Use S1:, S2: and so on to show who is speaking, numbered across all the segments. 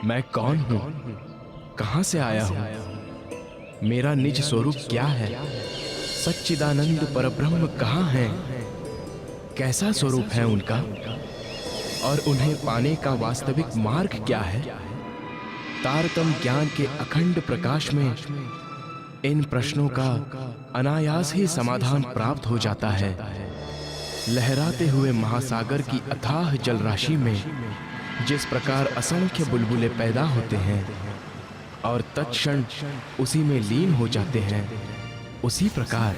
S1: मैं कौन हूँ, कहाँ से आया हूँ, मेरा निज स्वरूप क्या है, सच्चिदानंद परब्रह्म कहाँ है, कैसा स्वरूप है उनका और उन्हें पाने का वास्तविक मार्ग क्या है। तारतम ज्ञान के अखंड प्रकाश में इन प्रश्नों का अनायास ही समाधान प्राप्त हो जाता है। लहराते हुए महासागर की अथाह जल राशि में जिस प्रकार असंख्य बुलबुले पैदा होते हैं और तत्क्षण उसी में लीन हो जाते हैं, उसी प्रकार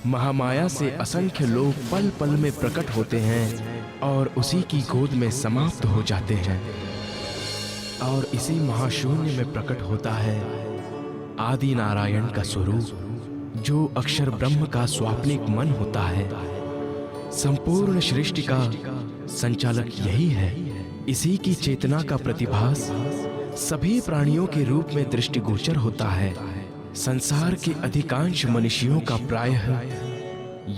S1: महामाया से असंख्य लोग पल पल में प्रकट होते हैं और उसी की गोद में समाप्त हो जाते हैं। और इसी महाशून्य में प्रकट होता है आदि नारायण का स्वरूप, जो अक्षर ब्रह्म का स्वाप्निक मन होता है। संपूर्ण सृष्टि का संचालक यही है। इसी की चेतना का प्रतिभास सभी प्राणियों के रूप में दृष्टिगोचर होता है। संसार के अधिकांश मनुष्यों का प्रायः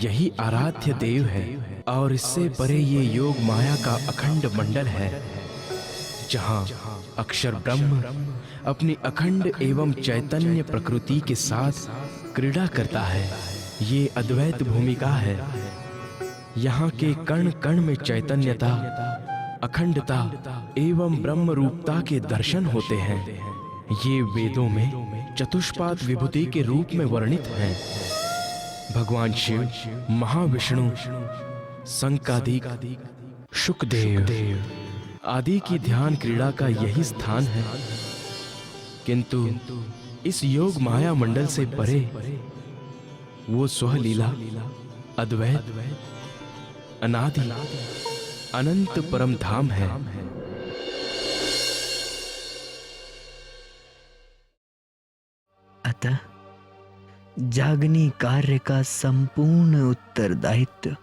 S1: यही आराध्य देव है और इससे परे ये योग माया का अखंड मंडल है, जहां अक्षर ब्रह्म अपनी अखंड एवं चैतन्य प्रकृति के साथ क्रीड़ा करता है। ये अद्वैत भूमिका है। यहाँ के कण कण में चैतन्यता, अखंडता एवं ब्रह्म रूपता के दर्शन होते हैं। ये वेदों में चतुष्पाद विभूति के रूप में वर्णित हैं। भगवान शिव, महाविष्णु, संकादिक, शुकदेव आदि की ध्यान क्रीड़ा का यही स्थान है। किंतु इस योग माया मंडल से परे वो स्वलीला, अद्वैत, अनादि, अनंत परम धाम है।
S2: अतः जागनी कार्य का संपूर्ण उत्तरदायित्व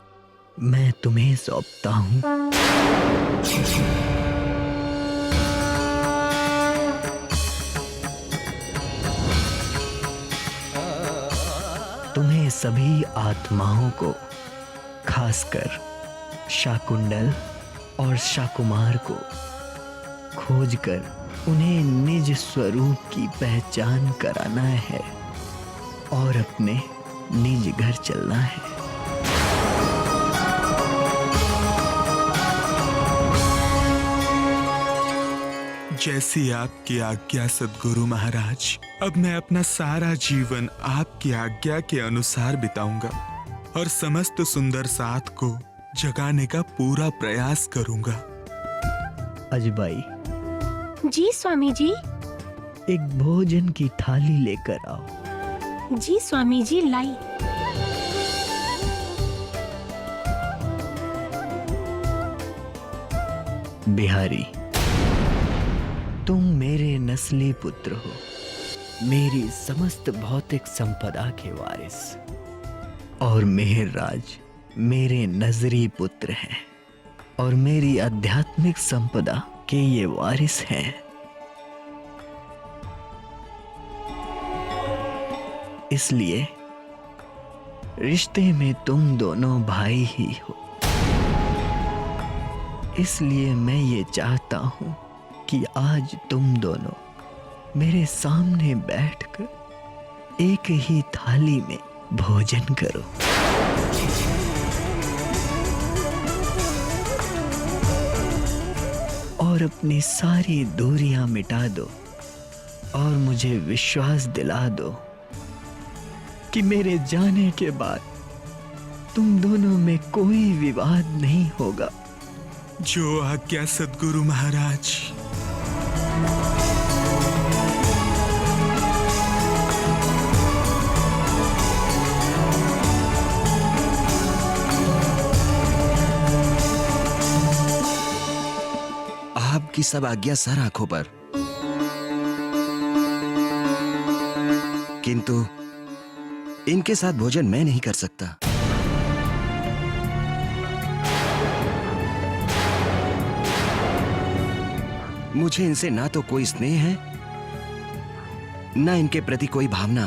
S2: मैं तुम्हें सौंपता हूं। तुम्हें सभी आत्माओं को, खासकर शाकुंडल और शाकुमार को खोजकर उन्हें निज स्वरूप की पहचान कराना है और अपने निज घर चलना है।
S3: जैसी आपकी आज्ञा सद्गुरु महाराज। अब मैं अपना सारा जीवन आपकी आज्ञा के अनुसार बिताऊंगा और समस्त सुंदर साथ को जगाने का पूरा प्रयास करूंगा।
S2: अजबाई।
S4: जी स्वामी जी।
S2: एक भोजन की थाली लेकर आओ।
S4: जी स्वामी जी, लाई।
S2: बिहारी, तुम मेरे नस्ली पुत्र हो, मेरी समस्त भौतिक संपदा के वारिस, और मेहर राज मेरे नजरी पुत्र हैं और मेरी आध्यात्मिक संपदा के ये वारिस हैं। इसलिए रिश्ते में तुम दोनों भाई ही हो। इसलिए मैं ये चाहता हूं कि आज तुम दोनों मेरे सामने बैठकर एक ही थाली में भोजन करो। और अपनी सारी दूरियां मिटा दो और मुझे विश्वास दिला दो कि मेरे जाने के बाद तुम दोनों में कोई विवाद नहीं होगा।
S3: जो आज्ञा सद्गुरु महाराज।
S5: आपकी सब आज्ञा सर आंखों पर, किंतु इनके साथ भोजन मैं नहीं कर सकता। मुझे इनसे ना तो कोई स्नेह है, ना इनके प्रति कोई भावना।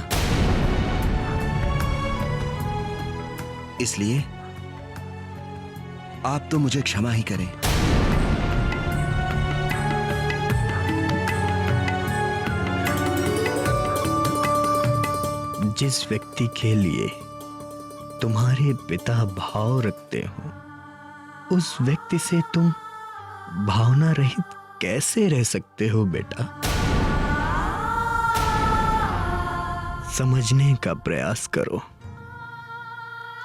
S5: इसलिए आप तो मुझे क्षमा ही करें।
S2: जिस व्यक्ति के लिए तुम्हारे पिता भाव रखते हो, उस व्यक्ति से तुम भावना रहित कैसे रह सकते हो बेटा? समझने का प्रयास करो।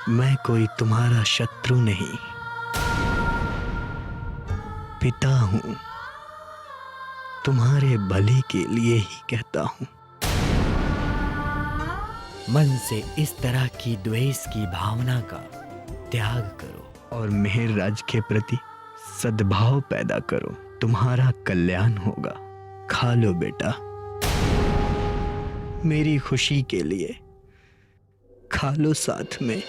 S2: मैं कोई तुम्हारा शत्रु नहीं, पिता हूं, तुम्हारे भले के लिए ही कहता हूं। मन से इस तरह की द्वेष की भावना का त्याग करो और मेहर राज के प्रति सद्भाव पैदा करो। तुम्हारा कल्याण होगा। खा लो बेटा, मेरी खुशी के लिए खा लो साथ में।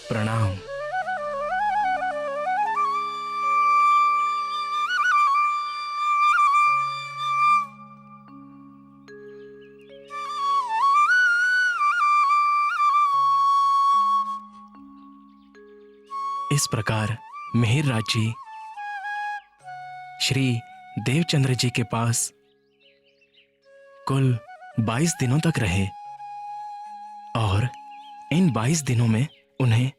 S1: प्रणाम। इस प्रकार मेहर राज जी श्री देवचंद्र जी के पास कुल 22 दिनों तक रहे और इन 22 दिनों में उन्हें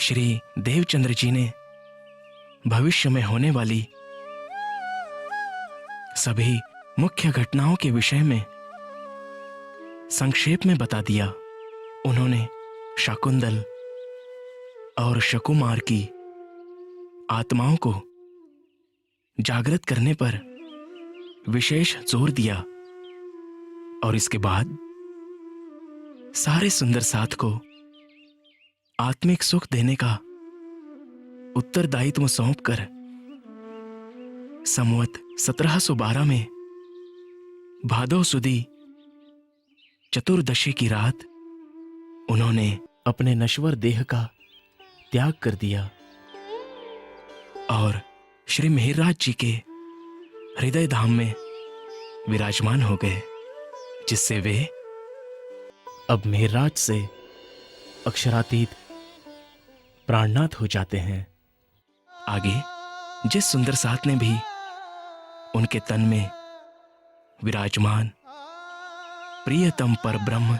S1: श्री देवचंद्र जी ने भविष्य में होने वाली सभी मुख्य घटनाओं के विषय में संक्षेप में बता दिया। उन्होंने शाकुंतल और शकुमार की आत्माओं को जागृत करने पर विशेष जोर दिया और इसके बाद सारे सुंदर साथ को आत्मिक सुख देने का उत्तरदायित्व सौंपकर संवत 1712 में भादो सुदी चतुर्दशी की रात उन्होंने अपने नश्वर देह का त्याग कर दिया और श्री मेहरराज जी के हृदय धाम में विराजमान हो गए, जिससे वे अब मेहरराज से अक्षरातीत प्राणनाथ हो जाते हैं। आगे जिस सुंदर साथ ने भी उनके तन में विराजमान प्रियतम पर ब्रह्म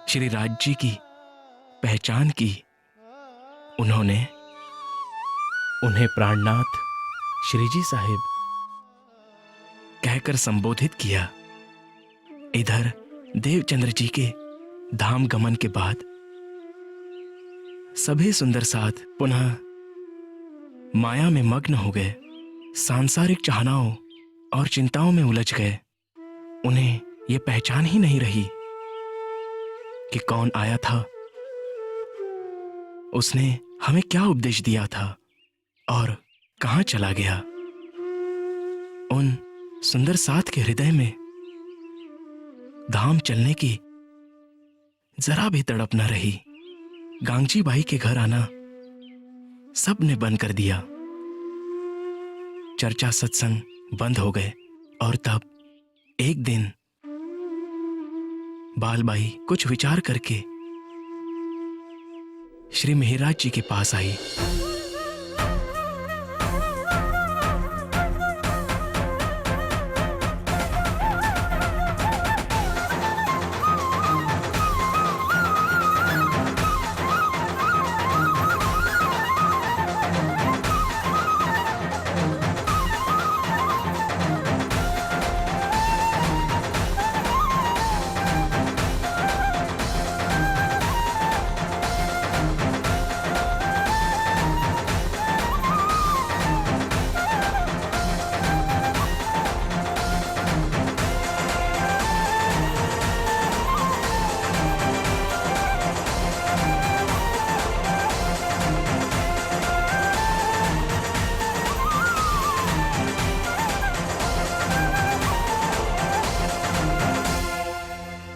S1: श्री राज जी की पहचान की, उन्होंने उन्हें प्राणनाथ श्री जी साहिब कहकर संबोधित किया। इधर देवचंद्र जी के धाम गमन के बाद सभी सुंदर साथ पुनः माया में मग्न हो गए, सांसारिक चाहनाओं और चिंताओं में उलझ गए। उन्हें यह पहचान ही नहीं रही कि कौन आया था, उसने हमें क्या उपदेश दिया था और कहां चला गया। उन सुंदर साथ के हृदय में धाम चलने की जरा भी तड़प न रही। गांगजी बाई के घर आना सब ने बंद कर दिया, चर्चा सत्संग बंद हो गए। और तब एक दिन बालबाई कुछ विचार करके श्री मेहरराज जी के पास आई।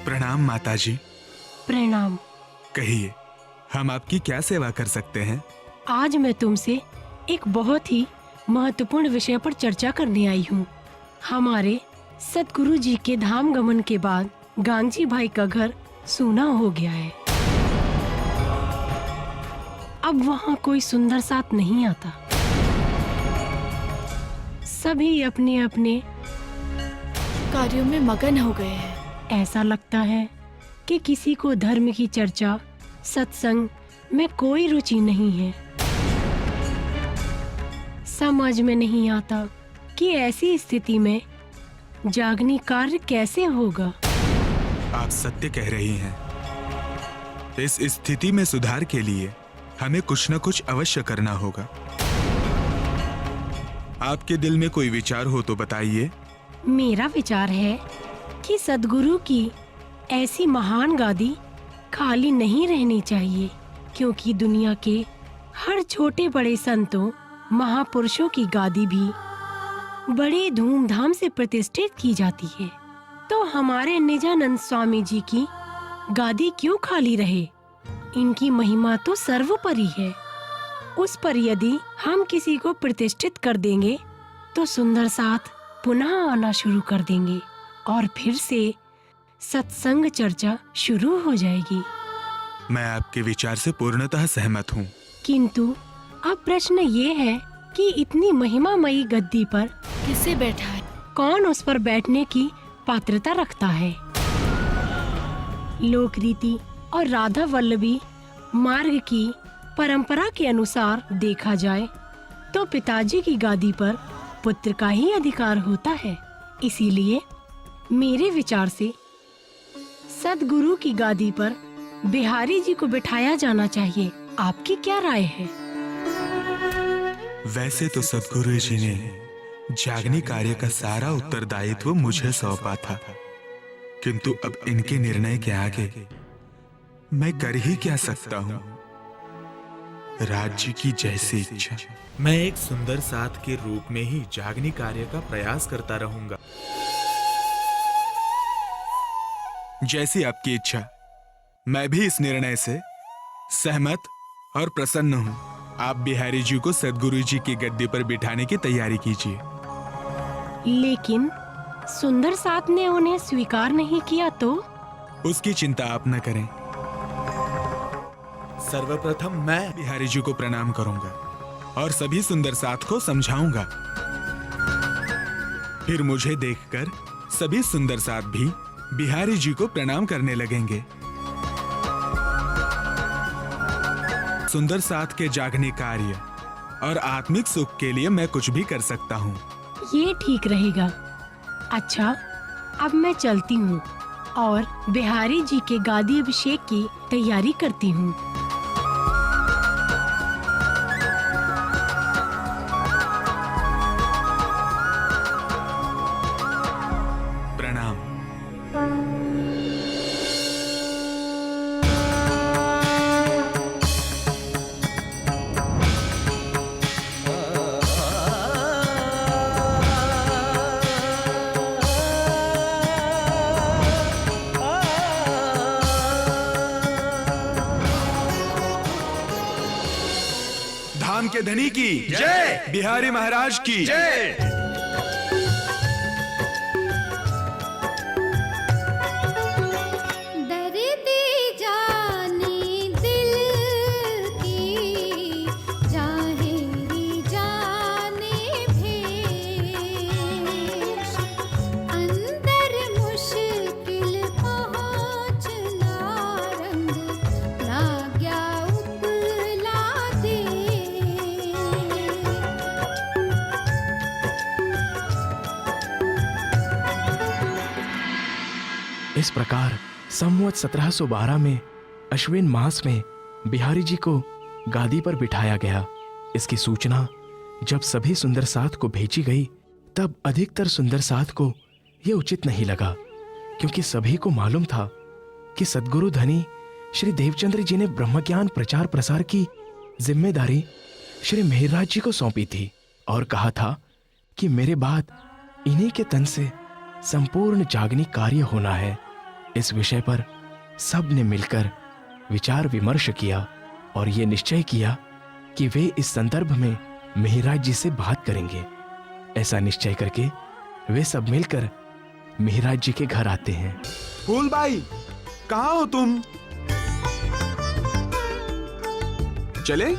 S3: प्रणाम माताजी।
S4: प्रणाम।
S3: कहिए, हम आपकी क्या सेवा कर सकते हैं?
S4: आज मैं तुमसे एक बहुत ही महत्वपूर्ण विषय पर चर्चा करने आई हूँ। हमारे सतगुरु जी के धाम गमन के बाद गांजी भाई का घर सूना हो गया है। अब वहाँ कोई सुंदर साथ नहीं आता। सभी अपने अपने
S6: कार्यों में मगन हो गए हैं।
S4: ऐसा लगता है कि किसी को धर्म की चर्चा, सत्संग में कोई रुचि नहीं है। समझ में नहीं आता कि ऐसी स्थिति में जागनी कार्य कैसे होगा।
S3: आप सत्य कह रही हैं। इस स्थिति में सुधार के लिए हमें कुछ न कुछ अवश्य करना होगा। आपके दिल में कोई विचार हो तो बताइए।
S4: मेरा विचार है कि सद्गुरु की ऐसी महान गादी खाली नहीं रहनी चाहिए, क्योंकि दुनिया के हर छोटे बड़े संतों, महापुरुषों की गादी भी बड़े धूमधाम से प्रतिष्ठित की जाती है। तो हमारे निजानंद स्वामी जी की गादी क्यों खाली रहे? इनकी महिमा तो सर्वोपरि है। उस पर यदि हम किसी को प्रतिष्ठित कर देंगे तो सुंदर साथ पुनः आना शुरू कर देंगे और फिर से सत्संग चर्चा शुरू हो जाएगी।
S3: मैं आपके विचार से पूर्णतः सहमत हूँ।
S4: किंतु अब प्रश्न ये है कि इतनी महिमामयी गद्दी पर
S6: किसे बैठा है?
S4: कौन उस पर बैठने की पात्रता रखता है? लोक रीति और राधा वल्लभी मार्ग की परंपरा के अनुसार देखा जाए तो पिताजी की गादी पर पुत्र का ही अधिकार होता है। इसीलिए मेरे विचार से सद्गुरु की गादी पर बिहारी जी को बिठाया जाना चाहिए। आपकी क्या राय है?
S3: वैसे तो सद्गुरु जी ने जागनी कार्य का सारा उत्तरदायित्व मुझे सौंपा था, किंतु अब इनके निर्णय के आगे मैं कर ही क्या सकता हूँ। राज्य की जैसी इच्छा।
S7: मैं एक सुंदर साथ के रूप में ही जागनी कार्य का प्रयास करता रहूंगा।
S3: जैसी आपकी इच्छा। मैं भी इस निर्णय से सहमत और प्रसन्न हूँ। आप बिहारी जी को सद्गुरु जी की गद्दी पर बिठाने की तैयारी कीजिए।
S4: लेकिन सुंदर साथ ने उन्हें स्वीकार नहीं किया तो?
S3: उसकी चिंता आप न करें।
S7: सर्वप्रथम मैं
S3: बिहारी जी को प्रणाम करूंगा और सभी सुंदर साथ को समझाऊंगा। फिर मुझे देखकर सभी सुंदर साथ भी बिहारी जी को प्रणाम करने लगेंगे। सुंदर साथ के जागने कार्य और आत्मिक सुख के लिए मैं कुछ भी कर सकता हूँ।
S4: ये ठीक रहेगा। अच्छा, अब मैं चलती हूँ और बिहारी जी के गादी अभिषेक की तैयारी करती हूँ।
S3: प्रणाम। धाम के धनी की जय, बिहारी महाराज की जय।
S1: इस प्रकार संवत 1712 में अश्विन मास में बिहारी जी को गादी पर बिठाया गया। इसकी सूचना जब सभी सुंदर साथ को भेजी गई तब अधिकतर सुंदर साथ को यह उचित नहीं लगा, क्योंकि सभी को मालूम था कि सद्गुरु धनी श्री देवचंद्र जी ने ब्रह्मज्ञान प्रचार प्रसार की जिम्मेदारी श्री मेहरराज जी को सौंपी थी और कहा था कि मेरे बाद इन्हीं के तन से संपूर्ण जागनी कार्य होना है। इस विषय पर सब ने मिलकर विचार विमर्श किया और ये निश्चय किया कि वे इस संदर्भ में मिहिराज जी से बात करेंगे। ऐसा निश्चय करके वे सब मिलकर मिहिराज जी के घर आते हैं।
S3: फूलबाई, कहाँ हो तुम? चले?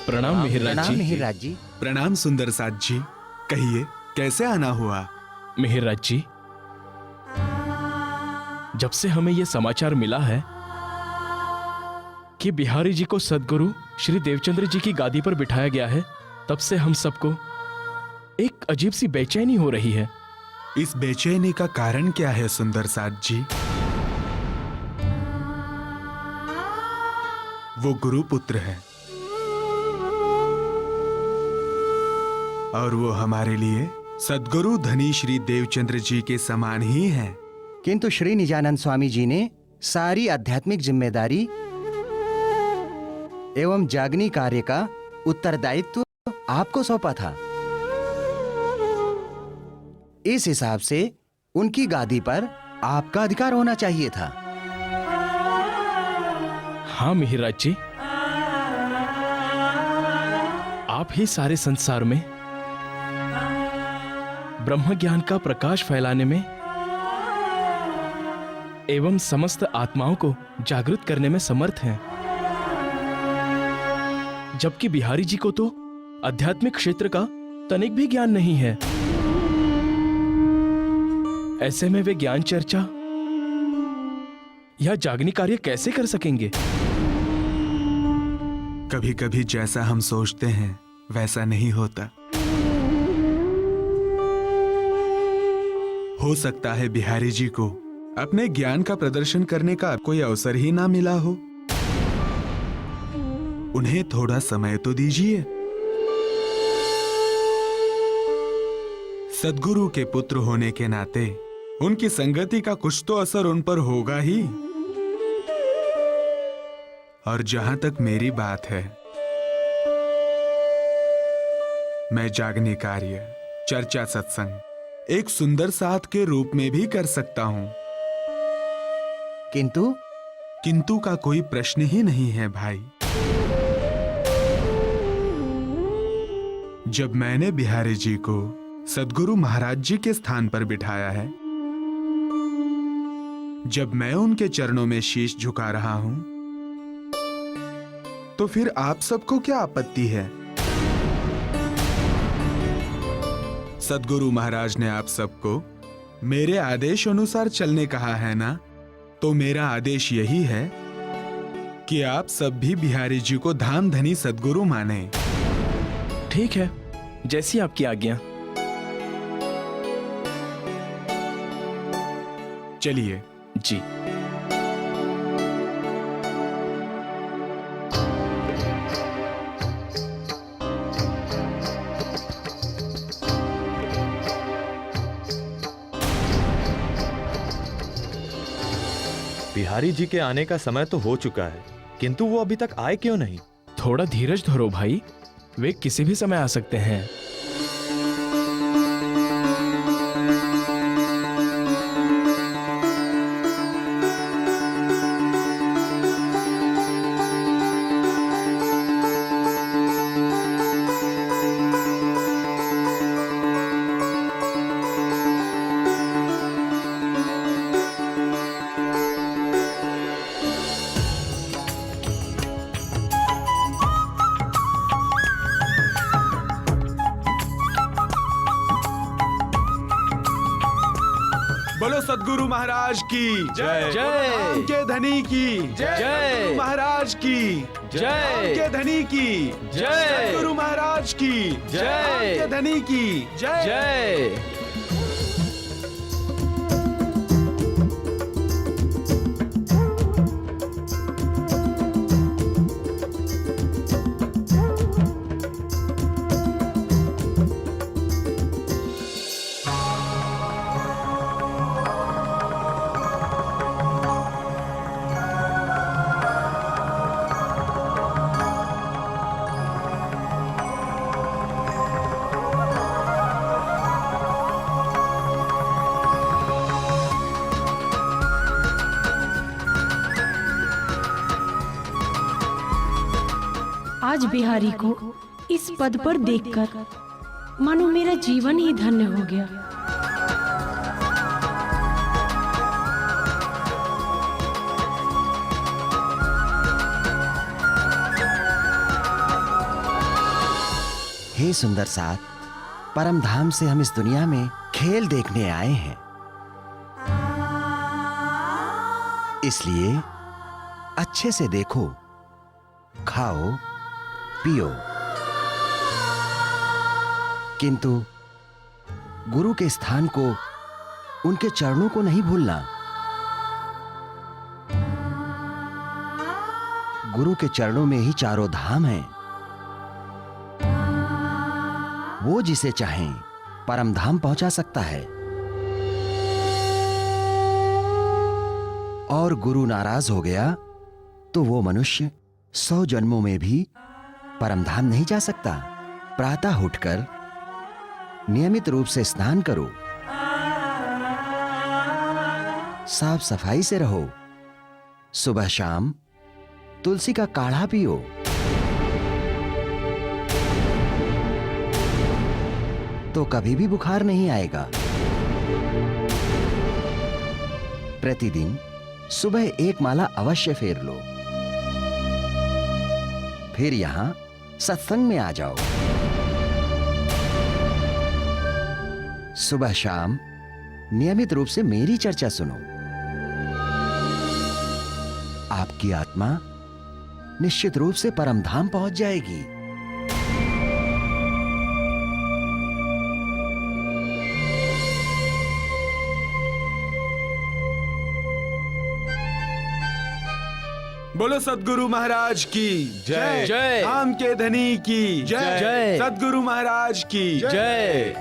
S1: प्रणाम मिहिराज जी।
S5: मिहिराज जी।
S3: प्रणाम सुंदर साथ जी। कहिए, कैसे आना हुआ?
S1: मिहिराज जी, जब से हमें यह समाचार मिला है कि बिहारी जी को सद्गुरु श्री देवचंद्र जी की गादी पर बिठाया गया है, तब से हम सबको एक अजीब सी बेचैनी हो रही है।
S3: इस बेचैनी का कारण क्या है सुंदर साथ जी? वो गुरुपुत्र है और वो हमारे लिए सद्गुरु धनी श्री देवचंद्र जी के समान ही हैं।
S5: किंतु श्री निजानंद स्वामी जी ने सारी आध्यात्मिक जिम्मेदारी एवं जागनी कार्य का उत्तरदायित्व आपको सौंपा था। इस हिसाब से उनकी गादी पर आपका अधिकार होना चाहिए था।
S1: हाँ मिहिराज जी, आप ही सारे संसार में ब्रह्म ज्ञान का प्रकाश फैलाने में एवं समस्त आत्माओं को जागृत करने में समर्थ हैं। जबकि बिहारी जी को तो आध्यात्मिक क्षेत्र का तनिक भी ज्ञान नहीं है। ऐसे में वे ज्ञान चर्चा या जागनी कार्य कैसे कर सकेंगे?
S3: कभी कभी जैसा हम सोचते हैं वैसा नहीं होता। हो सकता है बिहारी जी को अपने ज्ञान का प्रदर्शन करने का कोई अवसर ही ना मिला हो। उन्हें थोड़ा समय तो दीजिए। सद्गुरु के पुत्र होने के नाते उनकी संगति का कुछ तो असर उन पर होगा ही। और जहां तक मेरी बात है, मैं जागने कार्य, चर्चा, सत्संग एक सुंदर साथ के रूप में भी कर सकता हूं। किंतु का कोई प्रश्न ही नहीं है भाई। जब मैंने बिहारी जी को सद्गुरु महाराज जी के स्थान पर बिठाया है, जब मैं उनके चरणों में शीश झुका रहा हूं, तो फिर आप सबको क्या आपत्ति है? सद्गुरु महाराज ने आप सबको मेरे आदेश अनुसार चलने कहा है ना, तो मेरा आदेश यही है कि आप सब भी बिहारी जी को धाम धनी सद्गुरु माने।
S1: ठीक है, जैसी आपकी आज्ञा।
S3: चलिए।
S1: जी।
S8: बिहारी जी के आने का समय तो हो चुका है, किंतु वो अभी तक आए क्यों नहीं?
S1: थोड़ा धीरज धरो भाई, वे किसी भी समय आ सकते हैं।
S3: बोलो सद्गुरु महाराज की
S1: जय। जय।
S3: धाम के धनी की
S1: जय।
S3: सद्गुरु महाराज की
S1: जय।
S3: धाम के धनी की
S1: जय।
S3: सद्गुरु महाराज की
S1: जय।
S3: धाम के धनी की जय।
S1: जय।
S4: आज बिहारी को इस पद पर देखकर मानो मेरा जीवन ही धन्य हो गया।
S5: हे सुंदर साथ, परम धाम से हम इस दुनिया में खेल देखने आए हैं, इसलिए अच्छे से देखो, खाओ, पियो, किंतु गुरु के स्थान को, उनके चरणों को नहीं भूलना। गुरु के चरणों में ही चारों धाम हैं। वो जिसे चाहें परम धाम पहुंचा सकता है, और गुरु नाराज हो गया तो वो मनुष्य 100 जन्मों में भी परम धाम नहीं जा सकता। प्रातः उठकर नियमित रूप से स्नान करो, साफ सफाई से रहो, सुबह शाम तुलसी का काढ़ा पियो, तो कभी भी बुखार नहीं आएगा। प्रतिदिन सुबह 1 माला अवश्य फेर लो, फिर यहां सत्संग में आ जाओ। सुबह शाम नियमित रूप से मेरी चर्चा सुनो। आपकी आत्मा निश्चित रूप से परम धाम पहुंच जाएगी।
S3: बोलो सद्गुरु महाराज की
S1: जय। जय।
S3: धाम के धनी की जय।
S1: जय।
S3: सद्गुरु महाराज की
S1: जय।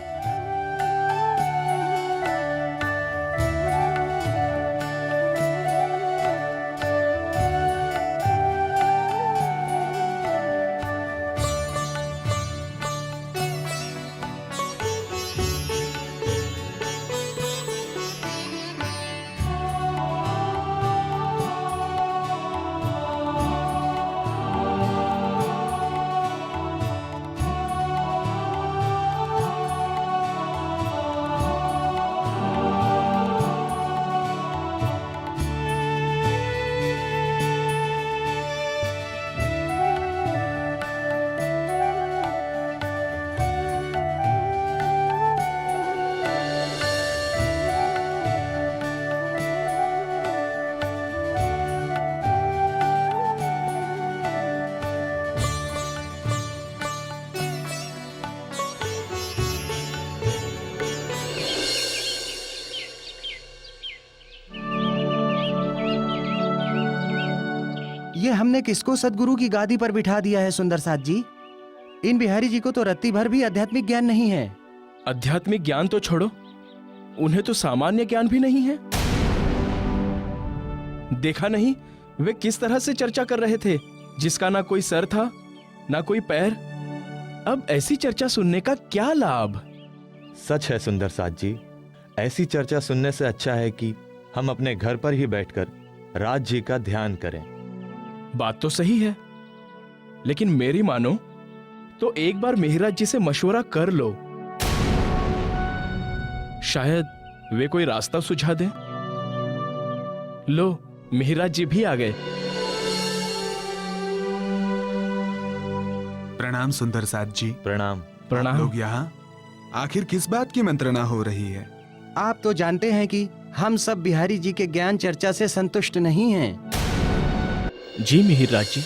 S5: ये हमने किसको सद्गुरु की गादी पर बिठा दिया है सुंदर साथ जी? इन बिहारी जी को तो रत्ती भर भी आध्यात्मिक ज्ञान नहीं है।
S1: आध्यात्मिक ज्ञान तो छोड़ो, उन्हें तो सामान्य ज्ञान भी नहीं है। देखा नहीं वे किस तरह से चर्चा कर रहे थे, जिसका ना कोई सर था ना कोई पैर। अब ऐसी चर्चा सुनने का क्या लाभ?
S8: सच है सुंदर साथ जी, ऐसी चर्चा सुनने से अच्छा है कि हम अपने घर पर ही बैठकर राज जी का ध्यान करें।
S1: बात तो सही है, लेकिन मेरी मानो तो एक बार मिहिराज जी से मशवरा कर लो, शायद वे कोई रास्ता सुझा दें। लो, मिहिराज जी भी आ गए।
S3: प्रणाम सुंदर साथ जी।
S8: प्रणाम।
S1: प्रणाम।
S3: लोग यहाँ आखिर किस बात की मंत्रणा हो रही है?
S5: आप तो जानते हैं कि हम सब बिहारी जी के ज्ञान चर्चा से संतुष्ट नहीं हैं।
S1: जी मिहिराज जी,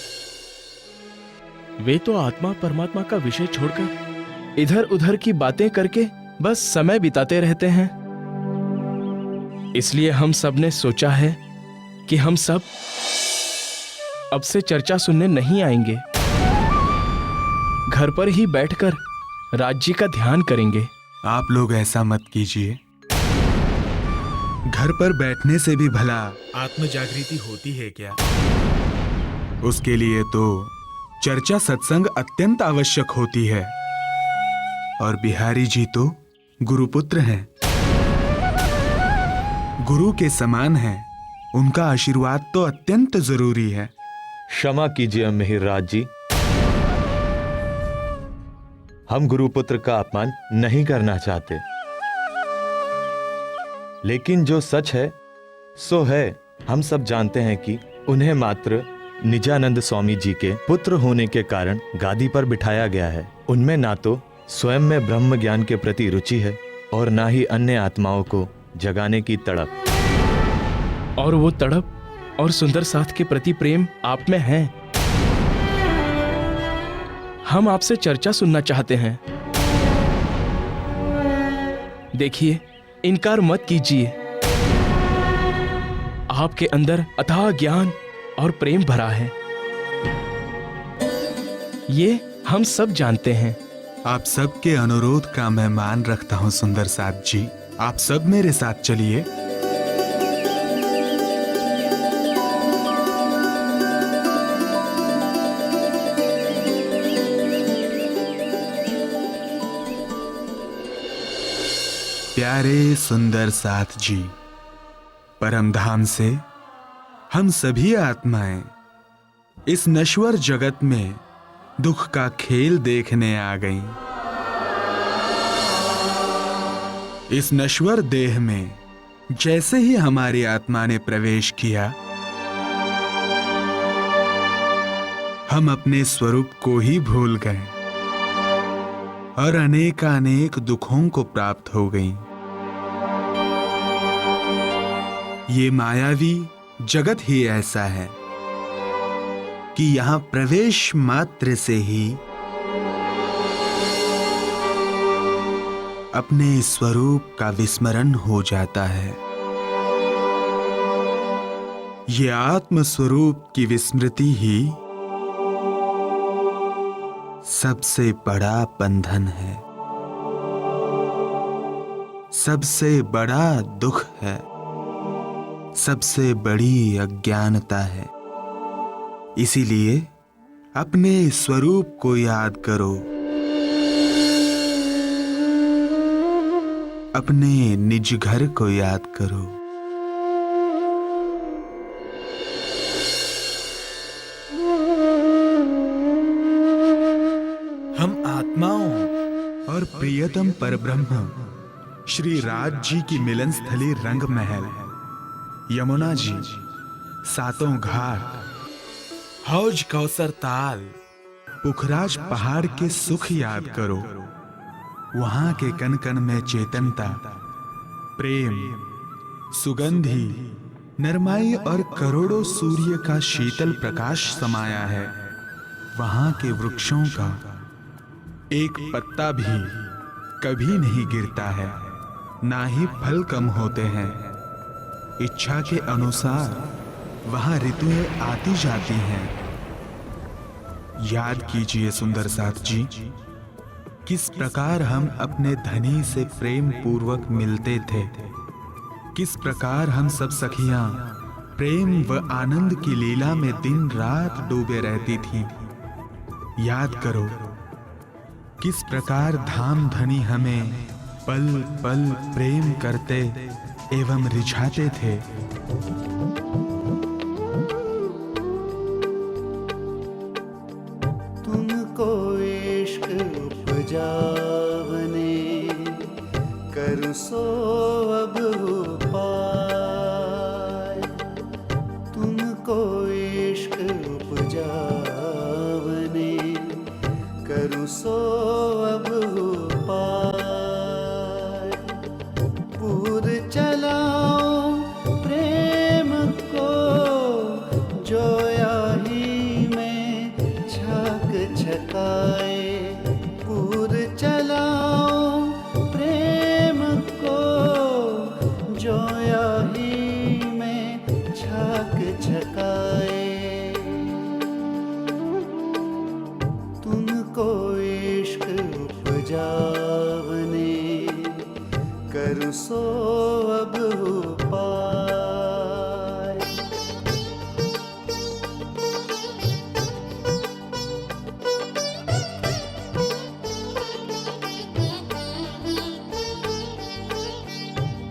S1: वे तो आत्मा परमात्मा का विषय छोड़कर इधर उधर की बातें करके बस समय बिताते रहते हैं। इसलिए हम सब ने सोचा है कि हम सब अब से चर्चा सुनने नहीं आएंगे, घर पर ही बैठकर राज जी का ध्यान करेंगे।
S3: आप लोग ऐसा मत कीजिए। घर पर बैठने से भी भला
S7: आत्म जागृति होती है क्या?
S3: उसके लिए तो चर्चा सत्संग अत्यंत आवश्यक होती है, और बिहारी जी तो गुरुपुत्र हैं, गुरु के समान हैं। उनका आशीर्वाद तो अत्यंत जरूरी है।
S8: क्षमा कीजिए मिहिर राज जी, हम गुरुपुत्र का अपमान नहीं करना चाहते, लेकिन जो सच है सो है। हम सब जानते हैं कि उन्हें मात्र निजानंद स्वामी जी के पुत्र होने के कारण गादी पर बिठाया गया है। उनमें ना तो स्वयं में ब्रह्म ज्ञान के प्रति रुचि है और ना ही अन्य आत्माओं को जगाने की तड़प।
S1: और वो तड़प और सुंदर साथ के प्रति प्रेम आप में है। हम आपसे चर्चा सुनना चाहते हैं। देखिए, इनकार मत कीजिए। आपके अंदर अथाह ज्ञान और प्रेम भरा है, ये हम सब जानते हैं।
S3: आप सबके अनुरोध का मैं मान रखता हूँ सुंदर साथ जी। आप सब मेरे साथ चलिए। प्यारे सुंदर साथ जी, परम धाम से हम सभी आत्माएं इस नश्वर जगत में दुख का खेल देखने आ गईं। इस नश्वर देह में जैसे ही हमारी आत्मा ने प्रवेश किया, हम अपने स्वरूप को ही भूल गए और अनेकानेक दुखों को प्राप्त हो गईं। ये मायावी जगत ही ऐसा है कि यहां प्रवेश मात्र से ही अपने स्वरूप का विस्मरण हो जाता है। ये आत्म स्वरूप की विस्मृति ही सबसे बड़ा बंधन है, सबसे बड़ा दुख है, सबसे बड़ी अज्ञानता है। इसीलिए अपने स्वरूप को याद करो, अपने निज घर को याद करो। हम आत्माओं और प्रियतम परब्रह्म श्री राज जी की मिलन स्थली रंग महल, यमुना जी, सातों घाट, हौज कौसर ताल, पुखराज पहाड़ के सुख याद करो। वहां के कन कन में चेतनता, प्रेम, सुगंधी, नरमाई और करोड़ों सूर्य का शीतल प्रकाश समाया है। वहां के वृक्षों का एक पत्ता भी कभी नहीं गिरता है, ना ही फल कम होते हैं। इच्छा के अनुसार वहां ऋतुएं आती जाती हैं। याद कीजिए सुंदर साथ जी, किस प्रकार हम अपने धनी से प्रेम पूर्वक मिलते थे, किस प्रकार हम सब सखियां प्रेम व आनंद की लीला में दिन रात डूबे रहती थीं। याद करो किस प्रकार धाम धनी हमें पल पल प्रेम करते एवं रिझाते थे।
S9: तुमको इश्क उपजावने कर सो अब पाए। तुमको इश्क उपजावने कर सो अब पाए। पूर चलाओ प्रेम को जोया ही में छाक छकाए। पूर चलाओ प्रेम को जोया ही में छाक छकाए। तुमको इश्क उपजावने कर सो अब पाए।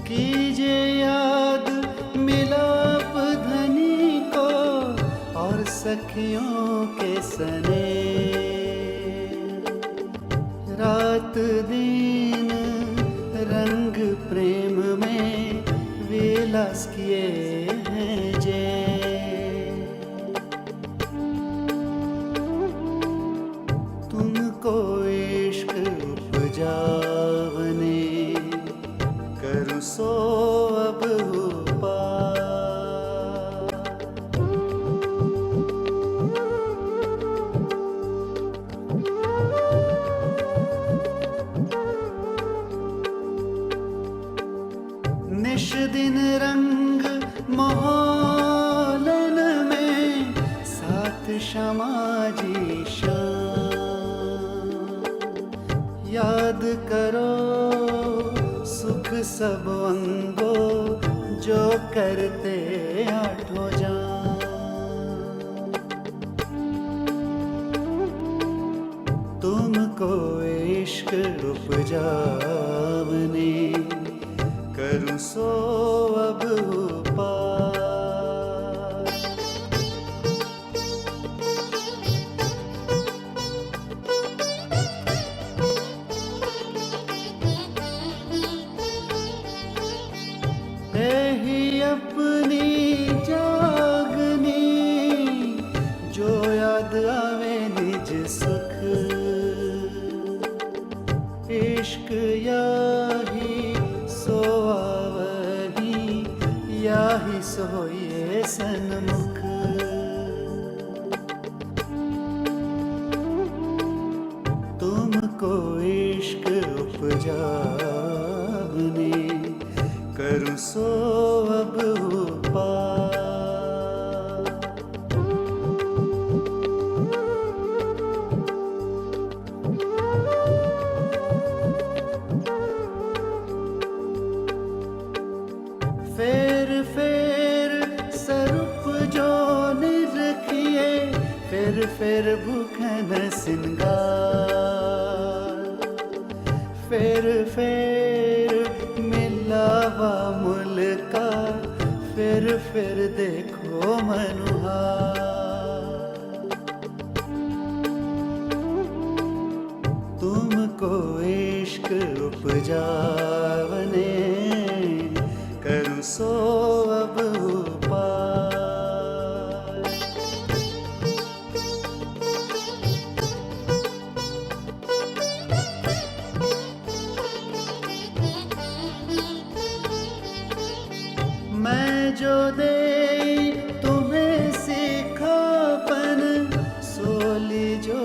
S9: कीजिए याद मिलाप धनी को और सखियों के सने। रात दिन रंग प्रेम में विलास किए हैं जे। तुमको इश्क उपजावने करूँ सो अब पार। निश दिन रंग मोहलन में साथ क्षमाजी शान। याद करो सुख सब अंगो जो करते आठों जान। तुमको इश्क उपजावने करूँ सो अब पार। यही अपनी जागनी जो याद आवे निज सुख। इश्क याही सो आवही याही सोये सन्मुख। तुमको इश्क उपजावने करूँ सो अब पार। फेर फेर सरूप जो निरखिए फेर फेर भूखन सिंगार। फेर फेर मिलावा मुल्का फेर फेर देखो मनुहार। तुमको इश्क उपजावने करूँ सो अब पार। मैं जो दे तुम्हें सिखापन सोली जो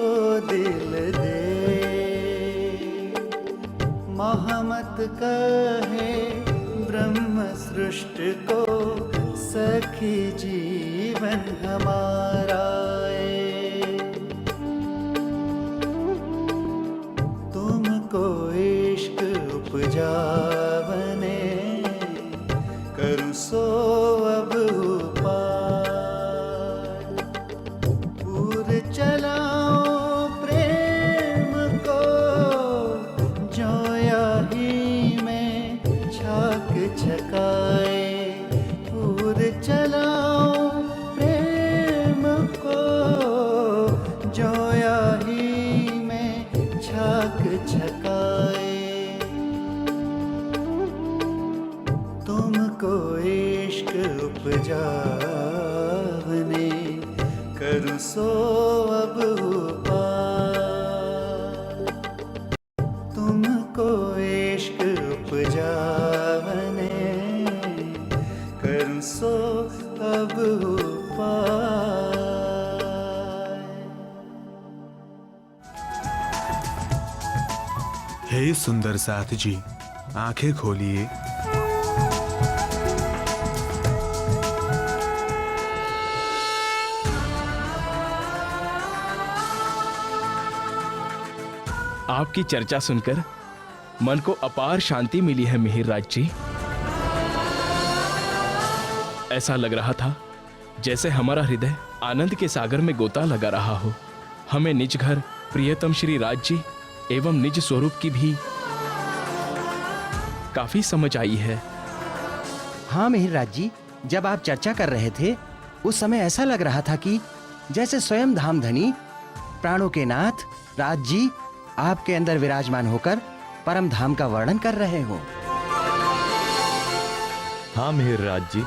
S9: दिल दे। महमत कहे ब्रह्म सृष्टि को सखी जीवन हमारा है। तुमको इश्क उपजावने करूँ सो अब पार। पूर चलाओ प्रेम को जो याही में छाक छकाए। पूर चलाओ प्रेम को जो याही में छाक छकाए। तुमको इश्क उपजावने करूँ सो अब पार। तुमको इश्क उपजावने करूँ सो अब पार।
S3: हे सुंदर साथ जी, आंखें खोलिए।
S1: आपकी चर्चा सुनकर मन को अपार शांति मिली है मिहिरराज जी। ऐसा लग रहा था जैसे हमारा हृदय आनंद के सागर में गोता लगा रहा हो। हमें निज घर प्रियतम श्री राज जी एवं निज स्वरूप की भी काफी समझ आई है।
S5: हाँ मिहिरराज जी, जब आप चर्चा कर रहे थे उस समय ऐसा लग रहा था कि जैसे स्वयं धामधनी प्राणों के नाथ राज जी आपके अंदर विराजमान होकर परम धाम का वर्णन कर रहे हो।
S8: हाँ मिहिरराज जी,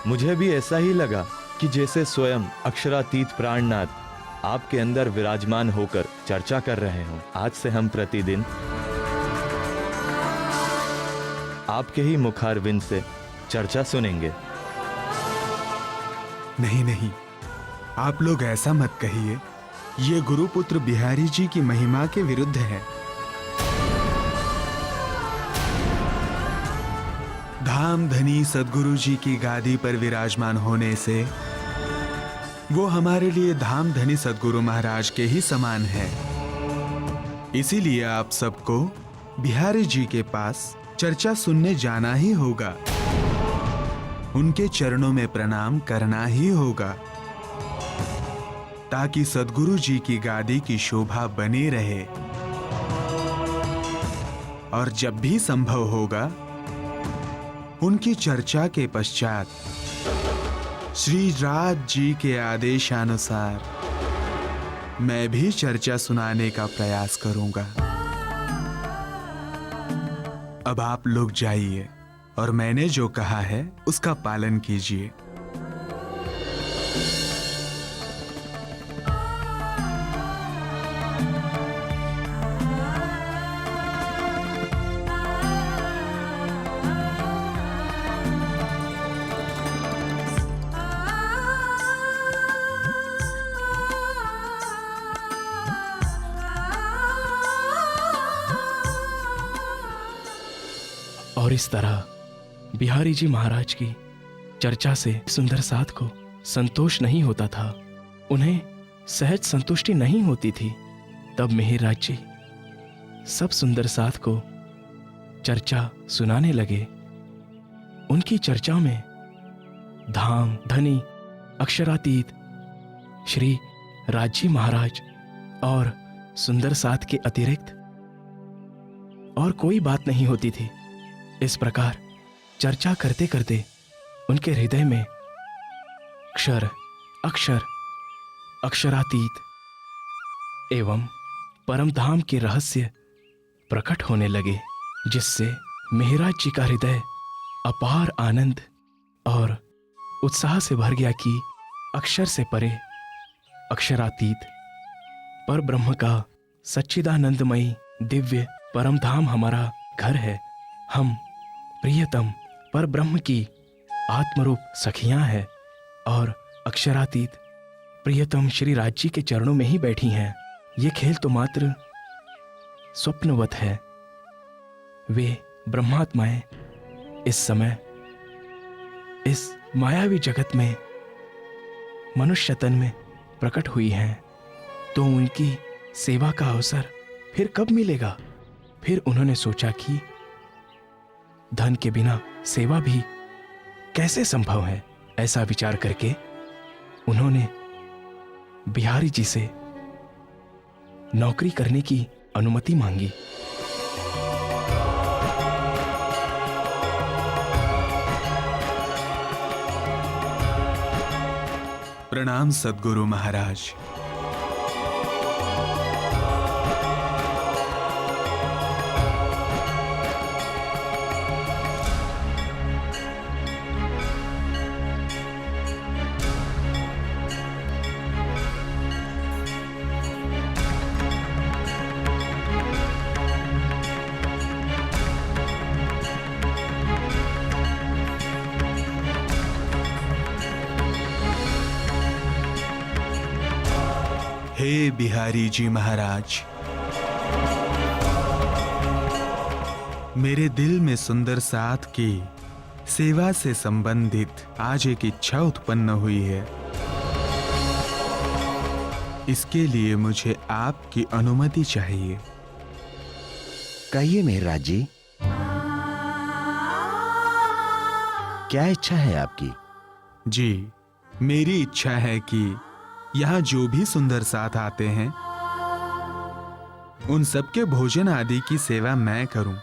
S8: मुझे भी ऐसा ही लगा कि जैसे स्वयं अक्षरातीत प्राणनाथ आपके अंदर विराजमान होकर चर्चा कर रहे हो। आज से हम प्रतिदिन आपके ही मुखारविंद से चर्चा सुनेंगे।
S3: नहीं नहीं, आप लोग ऐसा मत कहिए। ये गुरुपुत्र बिहारी जी की महिमा के विरुद्ध है। धाम धनी सद्गुरु जी की गादी पर विराजमान होने से वो हमारे लिए धाम धनी सद्गुरु महाराज के ही समान है। इसीलिए आप सबको बिहारी जी के पास चर्चा सुनने जाना ही होगा, उनके चरणों में प्रणाम करना ही होगा, ताकि सद्गुरु जी की गादी की शोभा बनी रहे। और जब भी संभव होगा, उनकी चर्चा के पश्चात श्री राज जी के आदेशानुसार मैं भी चर्चा सुनाने का प्रयास करूंगा। अब आप लोग जाइए और मैंने जो कहा है उसका पालन कीजिए।
S1: और इस तरह बिहारी जी महाराज की चर्चा से सुंदर साथ को संतोष नहीं होता था, उन्हें सहज संतुष्टि नहीं होती थी। तब मिहिरराज जी सब सुंदर साथ को चर्चा सुनाने लगे। उनकी चर्चा में धाम धनी अक्षरातीत श्री राजी महाराज और सुंदर साथ के अतिरिक्त और कोई बात नहीं होती थी। इस प्रकार चर्चा करते करते उनके हृदय में क्षर अक्षर अक्षरातीत एवं परम धाम के रहस्य प्रकट होने लगे, जिससे मिहिरराज जी का हृदय अपार आनंद और उत्साह से भर गया कि अक्षर से परे अक्षरातीत पर ब्रह्म का सच्चिदानंदमयी दिव्य परम धाम हमारा घर है। हम प्रियतम पर ब्रह्म की आत्मरूप सखियां हैं और अक्षरातीत प्रियतम श्री राज जी के चरणों में ही बैठी हैं। ये खेल तो मात्र स्वप्नवत है। वे ब्रह्मात्माएं इस समय इस मायावी जगत में मनुष्य तन में प्रकट हुई हैं, तो उनकी सेवा का अवसर फिर कब मिलेगा? फिर उन्होंने सोचा कि धन के बिना सेवा भी कैसे संभव है। ऐसा विचार करके उन्होंने बिहारी जी से नौकरी करने की अनुमति मांगी।
S3: प्रणाम सद्गुरु महाराज। हे बिहारी जी महाराज, मेरे दिल में सुंदर साथ की सेवा से संबंधित आज एक इच्छा उत्पन्न हुई है। इसके लिए मुझे आपकी अनुमति चाहिए।
S5: कहिए मिहिरराज जी, क्या इच्छा है आपकी?
S3: जी, मेरी इच्छा है कि यहाँ जो भी सुंदर साथ आते हैं उन सबके भोजन आदि की सेवा मैं करूं।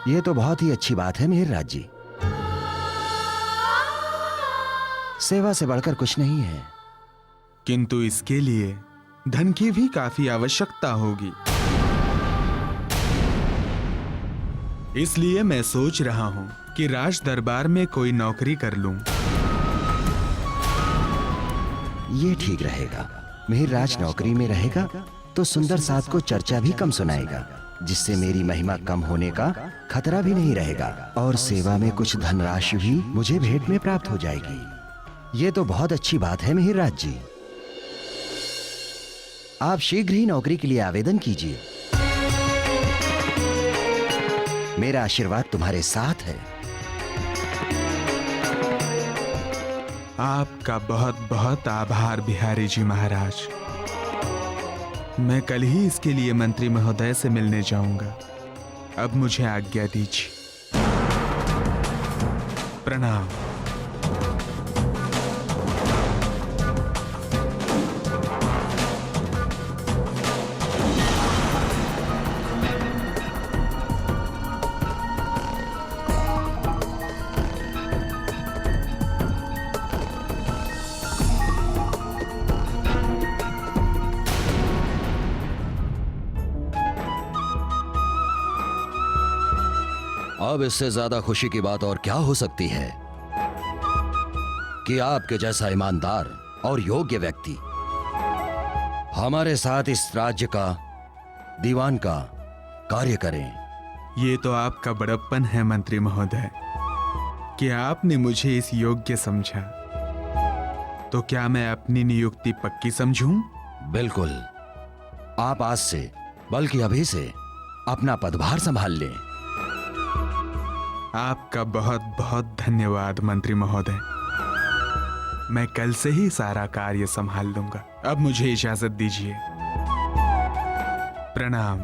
S5: ये तो बहुत ही अच्छी बात है मिहिरराज जी। सेवा से बढ़कर कुछ नहीं है।
S3: किंतु इसके लिए धन की भी काफी आवश्यकता होगी। इसलिए मैं सोच रहा हूँ कि राज दरबार में कोई नौकरी कर लूं।
S5: ये ठीक रहेगा। मिहिरराज नौकरी में रहेगा तो सुंदर साथ को चर्चा भी कम सुनाएगा, जिससे मेरी महिमा कम होने का खतरा भी नहीं रहेगा और सेवा में कुछ धनराशि भी मुझे भेंट में प्राप्त हो जाएगी। ये तो बहुत अच्छी बात है मिहिरराज जी। आप शीघ्र ही नौकरी के लिए आवेदन कीजिए। मेरा आशीर्वाद तुम्हारे साथ है।
S3: आपका बहुत बहुत आभार बिहारी जी महाराज। मैं कल ही इसके लिए मंत्री महोदय से मिलने जाऊंगा। अब मुझे आज्ञा दीजिए। प्रणाम।
S5: अब इससे ज्यादा खुशी की बात और क्या हो सकती है कि आपके जैसा ईमानदार और योग्य व्यक्ति हमारे साथ इस राज्य का दीवान का कार्य करें।
S3: ये तो आपका बड़प्पन है मंत्री महोदय कि आपने मुझे इस योग्य समझा। तो क्या मैं अपनी नियुक्ति पक्की समझूं?
S5: बिल्कुल। आप आज से बल्कि अभी से अपना पदभार संभाल लें।
S3: आपका बहुत बहुत धन्यवाद मंत्री महोदय। मैं कल से ही सारा कार्य संभाल लूंगा। अब मुझे इजाजत दीजिए। प्रणाम।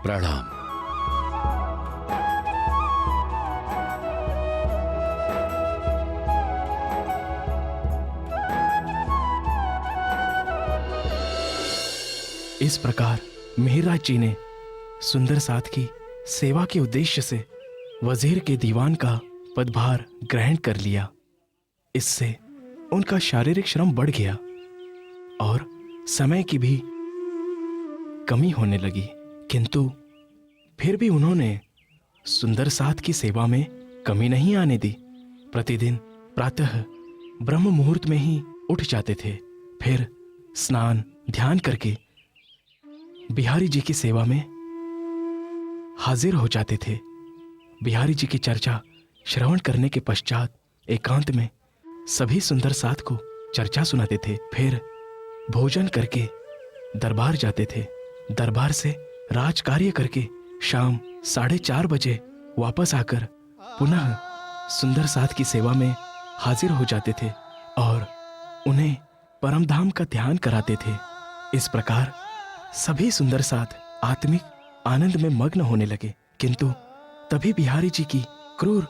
S5: प्रणाम।
S1: इस प्रकार मिहिरराज जी ने सुंदर साथ की सेवा के उद्देश्य से वजीर के दीवान का पदभार ग्रहण कर लिया। इससे उनका शारीरिक श्रम बढ़ गया और समय की भी कमी होने लगी, किंतु फिर भी उन्होंने सुंदर साथ की सेवा में कमी नहीं आने दी। प्रतिदिन प्रातः ब्रह्म मुहूर्त में ही उठ जाते थे, फिर स्नान ध्यान करके बिहारी जी की सेवा में हाजिर हो जाते थे। बिहारी जी की चर्चा श्रवण करने के पश्चात एकांत में सभी सुंदर साथ को चर्चा सुनाते थे। फिर भोजन करके दरबार जाते थे। दरबार से राज कार्य करके शाम 4:30 बजे वापस आकर पुनः सुंदर साथ की सेवा में हाजिर हो जाते थे और उन्हें परमधाम का ध्यान कराते थे। इस प्रकार सभी सुंदर साथ आत्मिक आनंद में मग्न होने लगे, किंतु तभी बिहारी जी की क्रूर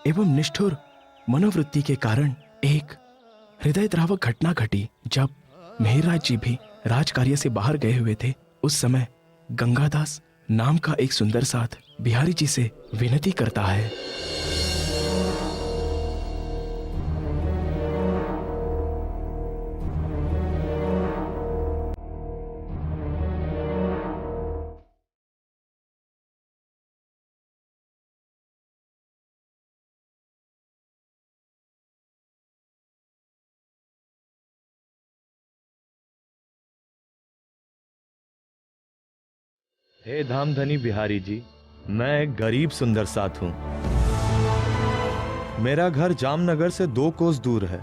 S1: एवं निष्ठुर मनोवृत्ति के कारण एक हृदयद्रावक घटना घटी। जब मिहिरराज जी भी राजकार्य से बाहर गए हुए थे, उस समय गंगादास नाम का एक सुंदर साथ बिहारी जी से विनती करता है।
S8: हे धामधनी बिहारी जी, मैं एक गरीब सुंदर साथ हूं। मेरा घर जामनगर से 2 कोस दूर है।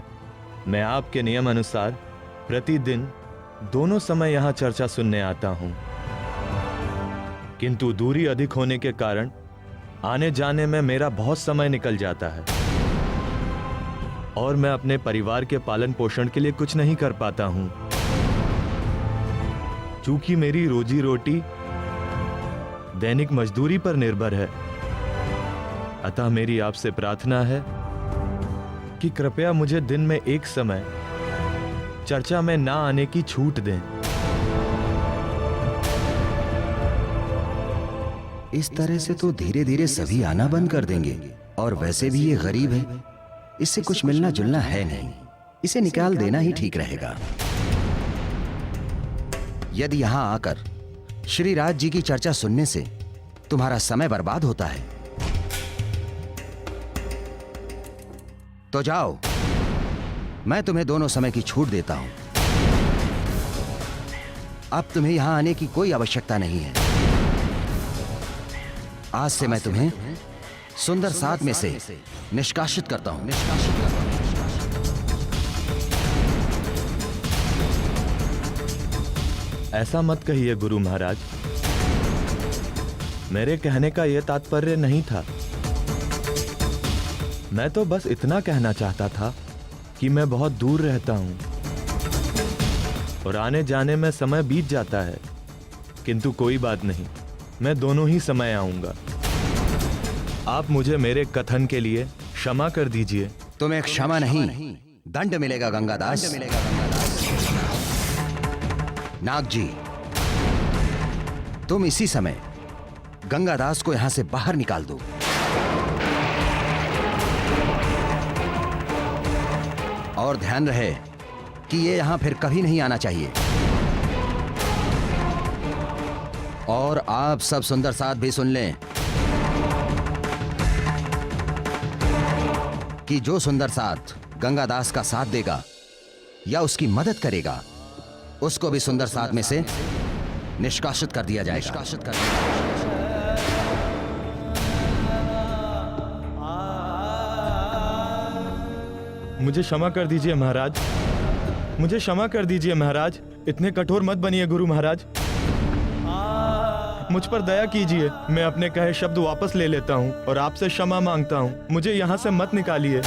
S8: मैं आपके नियम अनुसार प्रतिदिन दोनों समय यहां चर्चा सुनने आता हूं, किंतु दूरी अधिक होने के कारण आने जाने में मेरा बहुत समय निकल जाता है और मैं अपने परिवार के पालन पोषण के लिए कुछ नहीं कर पाता हूं। चूंकि मेरी रोजी रोटी दैनिक मजदूरी पर निर्भर है, अतः मेरी आपसे प्रार्थना है कि कृपया मुझे दिन में एक समय चर्चा में ना आने की छूट दें।
S5: इस तरह से तो धीरे धीरे सभी आना बंद कर देंगे, और वैसे भी ये गरीब है, इससे कुछ मिलना जुलना है नहीं, इसे निकाल देना ही ठीक रहेगा। यदि यहां आकर श्री राज जी की चर्चा सुनने से तुम्हारा समय बर्बाद होता है तो जाओ, मैं तुम्हें दोनों समय की छूट देता हूं। अब तुम्हें यहां आने की कोई आवश्यकता नहीं है। आज से मैं तुम्हें सुंदर सात में से निष्कासित करता हूं।
S8: ऐसा मत कहिए गुरु महाराज, मेरे कहने का यह तात्पर्य नहीं था। मैं तो बस इतना कहना चाहता था कि मैं बहुत दूर रहता हूं और आने जाने में समय बीत जाता है, किंतु कोई बात नहीं, मैं दोनों ही समय आऊंगा। आप मुझे मेरे कथन के लिए क्षमा कर दीजिए।
S5: तुम्हें क्षमा नहीं, दंड मिलेगा गंगादास। नाग जी, तुम इसी समय गंगादास को यहां से बाहर निकाल दो। और ध्यान रहे कि ये यहां फिर कभी नहीं आना चाहिए। और आप सब सुंदर साथ भी सुन लें कि जो सुंदर साथ गंगादास का साथ देगा या उसकी मदद करेगा, उसको भी सुंदर साथ में से निष्कासित कर दिया जाएगा।
S8: मुझे क्षमा कर दीजिए महाराज, मुझे क्षमा कर दीजिए महाराज। इतने कठोर मत बनिए गुरु महाराज, मुझ पर दया कीजिए। मैं अपने कहे शब्द वापस ले लेता हूँ और आपसे क्षमा मांगता हूँ। मुझे यहाँ से मत निकालिए।